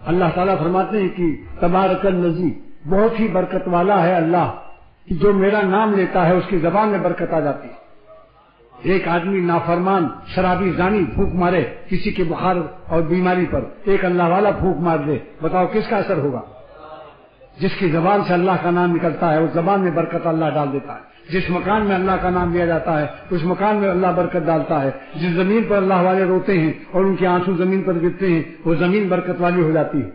اللہ تعالیٰ فرماتے ہیں کہ تبارک الذی، بہت ہی برکت والا ہے اللہ کہ جو میرا نام لیتا ہے اس کی زبان میں برکت آ جاتی ہے۔ ایک آدمی نافرمان شرابی زانی پھونک مارے کسی کے بخار اور بیماری پر، ایک اللہ والا پھونک مار دے، بتاؤ کس کا اثر ہوگا؟ جس کی زبان سے اللہ کا نام نکلتا ہے اس زبان میں برکت اللہ ڈال دیتا ہے۔ جس مکان میں اللہ کا نام لیا جاتا ہے اس مکان میں اللہ برکت ڈالتا ہے۔ جس زمین پر اللہ والے روتے ہیں اور ان کے آنسو زمین پر گرتے ہیں وہ زمین برکت والی ہو جاتی ہے۔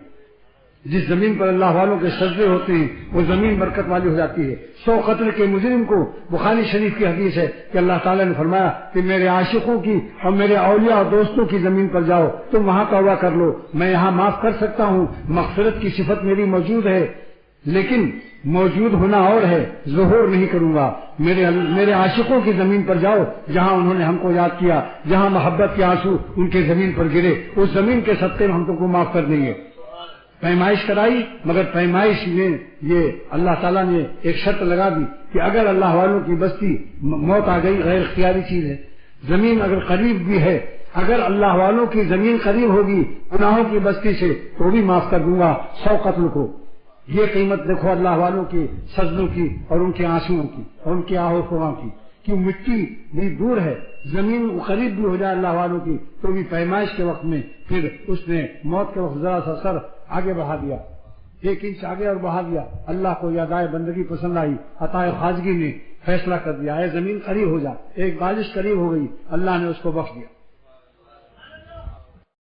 جس زمین پر اللہ والوں کے سجدے ہوتے ہیں وہ زمین برکت والی ہو جاتی ہے۔ 100 قتل کے مجرم کو، بخاری شریف کی حدیث ہے کہ اللہ تعالیٰ نے فرمایا کہ میرے عاشقوں کی اور میرے اولیاء اور دوستوں کی زمین پر جاؤ، تم وہاں توبہ کر لو، میں یہاں معاف کر سکتا ہوں، مغفرت کی صفت میری موجود ہے، لیکن موجود ہونا اور ہے، ظہور نہیں کروں گا۔ میرے عاشقوں کی زمین پر جاؤ جہاں انہوں نے ہم کو یاد کیا، جہاں محبت کے آنسو ان کے زمین پر گرے، اس زمین کے صدقے میں ہم تم کو معاف کر دیں گے۔ پیمائش کرائی، مگر پیمائش میں یہ اللہ تعالیٰ نے ایک شرط لگا دی کہ اگر اللہ والوں کی بستی موت آ گئی، غیر اختیاری چیز ہے، زمین اگر قریب بھی ہے، اگر اللہ والوں کی زمین قریب ہوگی گناہوں کی بستی سے تو بھی معاف کر دوں گا 100 قتل کو۔ یہ قیمت دیکھو اللہ والوں کی سجدوں کی اور ان کے آنسوؤں کی اور ان کے آہو فغاں کی، کہ مٹی بھی دور ہے، زمین قریب بھی ہو جائے اللہ والوں کی تو بھی پیمائش کے وقت میں پھر اس نے موت کے وقت ذرا سا سر آگے بڑھا دیا، 1 انچ آگے اور بڑھا دیا۔ اللہ کو یہ ادائے بندگی پسند آئی، عطائے خواجگی نے فیصلہ کر دیا، اے زمین قریب ہو جا، ایک بارش قریب ہو گئی، اللہ نے اس کو بخش دیا۔